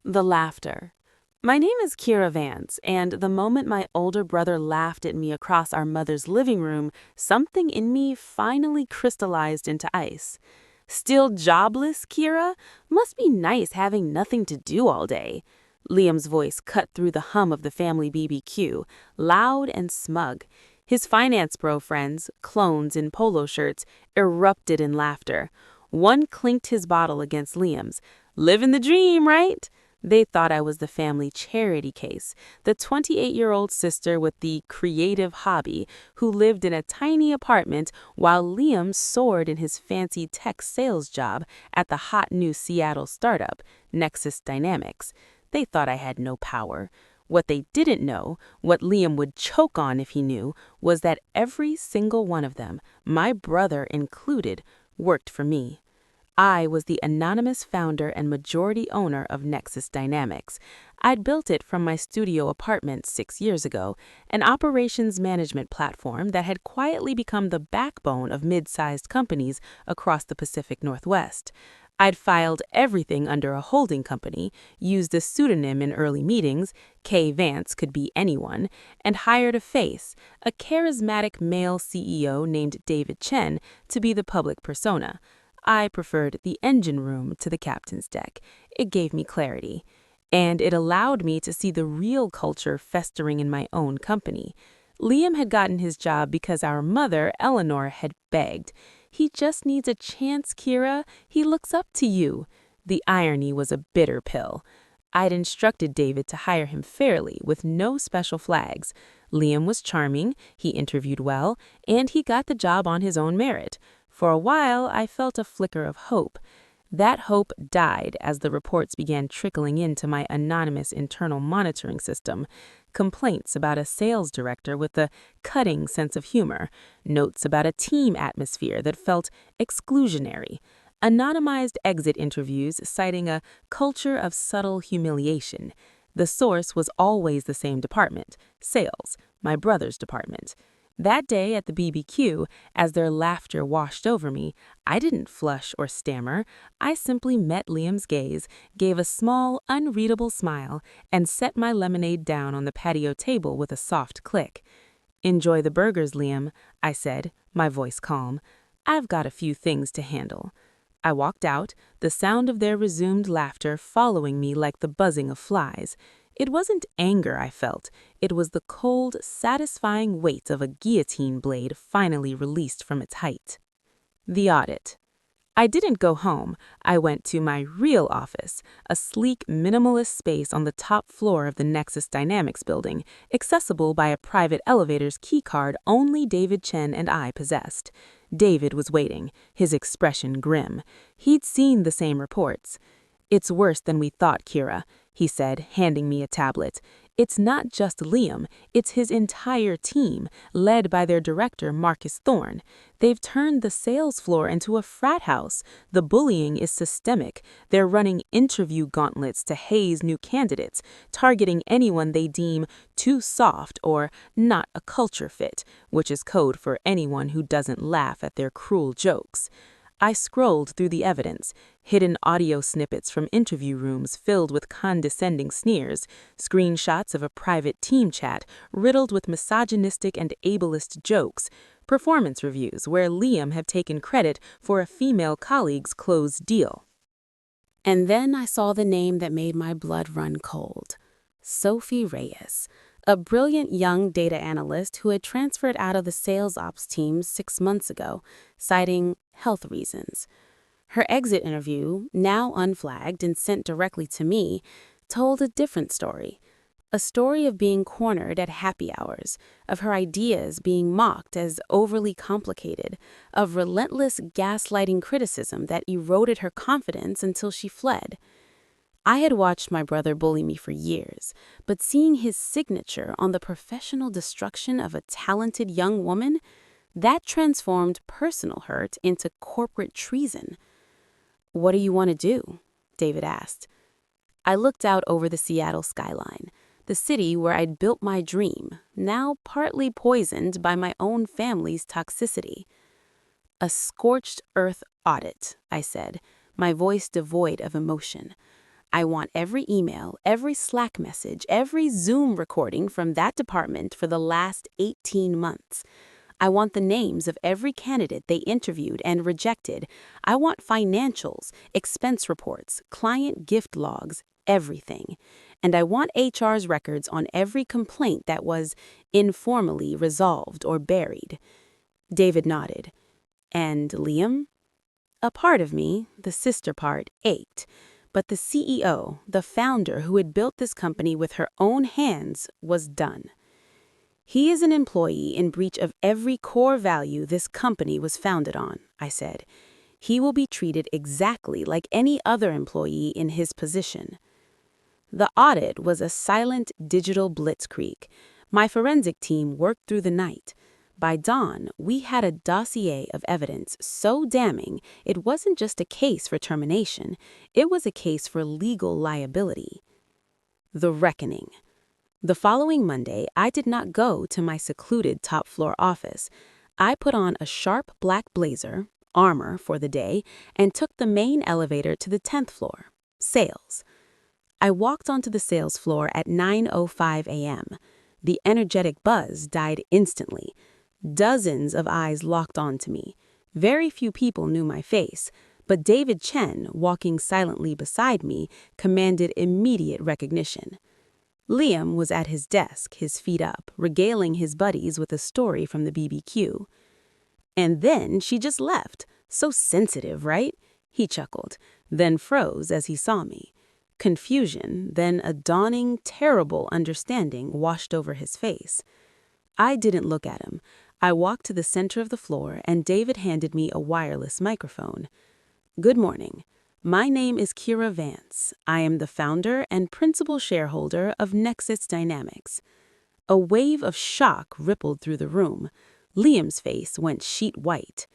The laughter. My name is Kira Vance, and the moment my older brother laughed at me across our mother's living room, something in me finally crystallized into ice. Still jobless, Kira? Must be nice having nothing to do all day. Liam's voice cut through the hum of the family BBQ, loud and smug. His finance bro friends, clones in polo shirts, erupted in laughter. One clinked his bottle against Liam's. Living the dream, right? They thought I was the family charity case, the 28-year-old sister with the creative hobby who lived in a tiny apartment while Liam soared in his fancy tech sales job at the hot new Seattle startup, Nexus Dynamics. They thought I had no power. What they didn't know, what Liam would choke on if he knew, was that every single one of them, my brother included, worked for me. I was the anonymous founder and majority owner of Nexus Dynamics. I'd built it from my studio apartment 6 years ago, an operations management platform that had quietly become the backbone of mid-sized companies across the Pacific Northwest. I'd filed everything under a holding company, used a pseudonym in early meetings, K. Vance could be anyone, and hired a face, a charismatic male CEO named David Chen, to be the public persona. I preferred the engine room to the captain's deck. It gave me clarity. And it allowed me to see the real culture festering in my own company. Liam had gotten his job because our mother, Eleanor, had begged. He just needs a chance, Kira. He looks up to you. The irony was a bitter pill. I'd instructed David to hire him fairly, with no special flags. Liam was charming, he interviewed well, and he got the job on his own merit. For a while, I felt a flicker of hope. That hope died as the reports began trickling into my anonymous internal monitoring system. Complaints about a sales director with a cutting sense of humor. Notes about a team atmosphere that felt exclusionary. Anonymized exit interviews citing a culture of subtle humiliation. The source was always the same department, sales, my brother's department. That day at the BBQ, as their laughter washed over me, I didn't flush or stammer. I simply met Liam's gaze, gave a small, unreadable smile, and set my lemonade down on the patio table with a soft click. "Enjoy the burgers, Liam," I said, my voice calm. "I've got a few things to handle." I walked out, the sound of their resumed laughter following me like the buzzing of flies. It wasn't anger I felt. It was the cold, satisfying weight of a guillotine blade finally released from its height. The audit. I didn't go home. I went to my real office, a sleek, minimalist space on the top floor of the Nexus Dynamics building, accessible by a private elevator's keycard only David Chen and I possessed. David was waiting, his expression grim. He'd seen the same reports. "It's worse than we thought, Kira," he said, handing me a tablet. "It's not just Liam, it's his entire team, led by their director, Marcus Thorne. They've turned the sales floor into a frat house. The bullying is systemic. They're running interview gauntlets to haze new candidates, targeting anyone they deem too soft or not a culture fit, which is code for anyone who doesn't laugh at their cruel jokes." I scrolled through the evidence, hidden audio snippets from interview rooms filled with condescending sneers, screenshots of a private team chat riddled with misogynistic and ableist jokes, performance reviews where Liam had taken credit for a female colleague's closed deal. And then I saw the name that made my blood run cold. Sophie Reyes, a brilliant young data analyst who had transferred out of the sales ops team 6 months ago, citing health reasons. Her exit interview, now unflagged and sent directly to me, told a different story. A story of being cornered at happy hours, of her ideas being mocked as overly complicated, of relentless gaslighting criticism that eroded her confidence until she fled. I had watched my brother bully me for years, but seeing his signature on the professional destruction of a talented young woman, that transformed personal hurt into corporate treason. "What do you want to do?" David asked. I looked out over the Seattle skyline, the city where I'd built my dream, now partly poisoned by my own family's toxicity. "A scorched earth audit," I said, my voice devoid of emotion. I want every email, every Slack message, every Zoom recording from that department for the last 18 months. I want the names of every candidate they interviewed and rejected. I want financials, expense reports, client gift logs, everything. And I want HR's records on every complaint that was informally resolved or buried. David nodded. And Liam? A part of me, the sister part, ached. But the CEO, the founder who had built this company with her own hands, was done. He is an employee in breach of every core value this company was founded on, I said. He will be treated exactly like any other employee in his position. The audit was a silent digital blitzkrieg. My forensic team worked through the night. By dawn, we had a dossier of evidence so damning it wasn't just a case for termination, it was a case for legal liability. The reckoning. The following Monday, I did not go to my secluded top-floor office. I put on a sharp black blazer, armor for the day, and took the main elevator to the 10th floor, sales. I walked onto the sales floor at 9:05 a.m. The energetic buzz died instantly. Dozens of eyes locked onto me. Very few people knew my face, but David Chen, walking silently beside me, commanded immediate recognition. Liam was at his desk, his feet up, regaling his buddies with a story from the BBQ. And then she just left. So sensitive, right? He chuckled, then froze as he saw me. Confusion, then a dawning, terrible understanding washed over his face. I didn't look at him. I walked to the center of the floor, and David handed me a wireless microphone. Good morning. My name is Kira Vance. I am the founder and principal shareholder of Nexus Dynamics. A wave of shock rippled through the room. Liam's face went sheet white.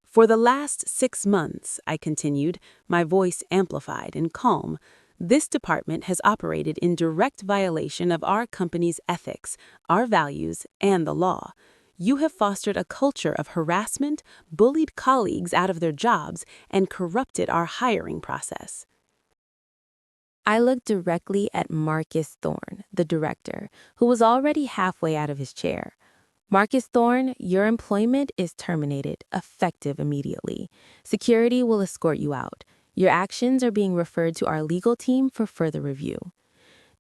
For the last 6 months, I continued, my voice amplified and calm, this department has operated in direct violation of our company's ethics, our values, and the law. You have fostered a culture of harassment, bullied colleagues out of their jobs, and corrupted our hiring process. I looked directly at Marcus Thorne, the director, who was already halfway out of his chair. Marcus Thorne, your employment is terminated, effective immediately. Security will escort you out. Your actions are being referred to our legal team for further review.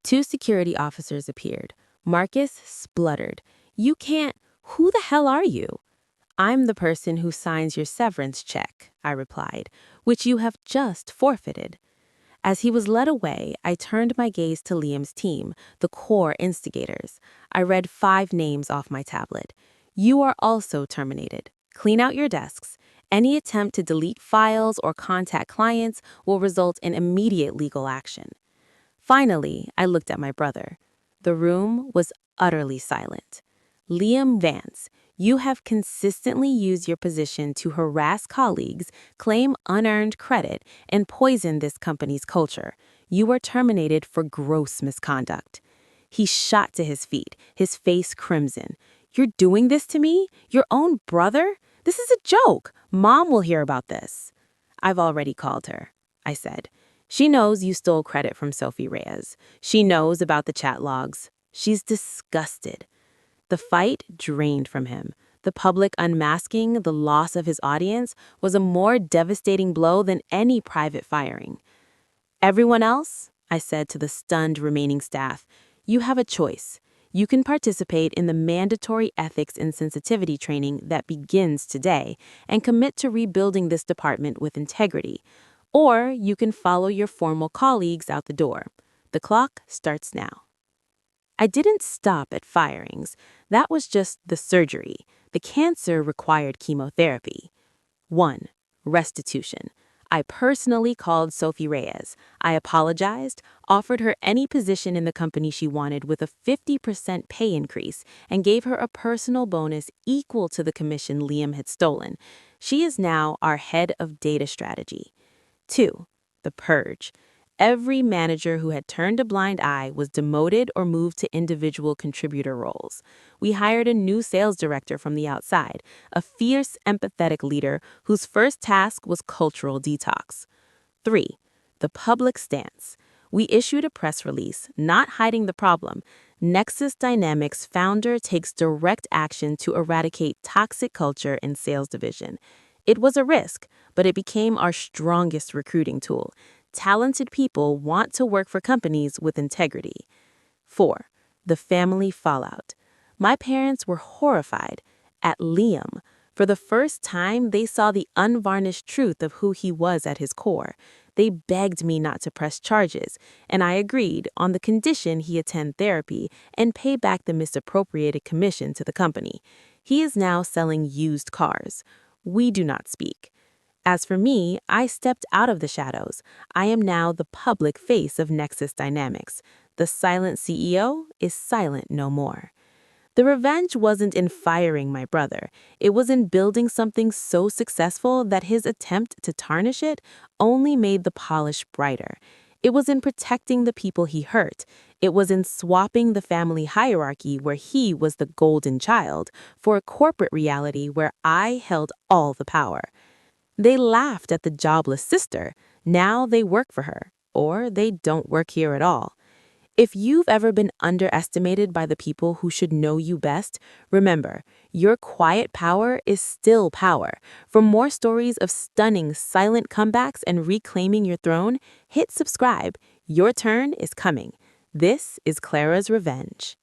2 security officers appeared. Marcus spluttered. You can't. Who the hell are you? I'm the person who signs your severance check, I replied, which you have just forfeited. As he was led away, I turned my gaze to Liam's team, the core instigators. I read 5 names off my tablet. You are also terminated. Clean out your desks. Any attempt to delete files or contact clients will result in immediate legal action. Finally, I looked at my brother. The room was utterly silent. Liam Vance, you have consistently used your position to harass colleagues, claim unearned credit, and poison this company's culture. You are terminated for gross misconduct. He shot to his feet, his face crimson. You're doing this to me? Your own brother? This is a joke. Mom will hear about this. I've already called her, I said. She knows you stole credit from Sophie Reyes. She knows about the chat logs. She's disgusted. The fight drained from him. The public unmasking, the loss of his audience, was a more devastating blow than any private firing. Everyone else, I said to the stunned remaining staff, you have a choice. You can participate in the mandatory ethics and sensitivity training that begins today and commit to rebuilding this department with integrity. Or you can follow your formal colleagues out the door. The clock starts now. I didn't stop at firings. That was just the surgery. The cancer required chemotherapy. 1. Restitution. I personally called Sophie Reyes. I apologized, offered her any position in the company she wanted with a 50% pay increase, and gave her a personal bonus equal to the commission Liam had stolen. She is now our head of data strategy. 2. The purge. Every manager who had turned a blind eye was demoted or moved to individual contributor roles. We hired a new sales director from the outside, a fierce, empathetic leader whose first task was cultural detox. 3. The public stance. We issued a press release, not hiding the problem. Nexus Dynamics founder takes direct action to eradicate toxic culture in sales division. It was a risk, but it became our strongest recruiting tool. Talented people want to work for companies with integrity. 4. The family fallout. My parents were horrified at Liam. For the first time, they saw the unvarnished truth of who he was at his core. They begged me not to press charges, and I agreed on the condition he attend therapy and pay back the misappropriated commission to the company. He is now selling used cars. We do not speak. As for me, I stepped out of the shadows. I am now the public face of Nexus Dynamics. The silent CEO is silent no more. The revenge wasn't in firing my brother. It was in building something so successful that his attempt to tarnish it only made the polish brighter. It was in protecting the people he hurt. It was in swapping the family hierarchy where he was the golden child for a corporate reality where I held all the power. They laughed at the jobless sister. Now they work for her, or they don't work here at all. If you've ever been underestimated by the people who should know you best, remember, your quiet power is still power. For more stories of stunning silent comebacks and reclaiming your throne, hit subscribe. Your turn is coming. This is Clara's Revenge.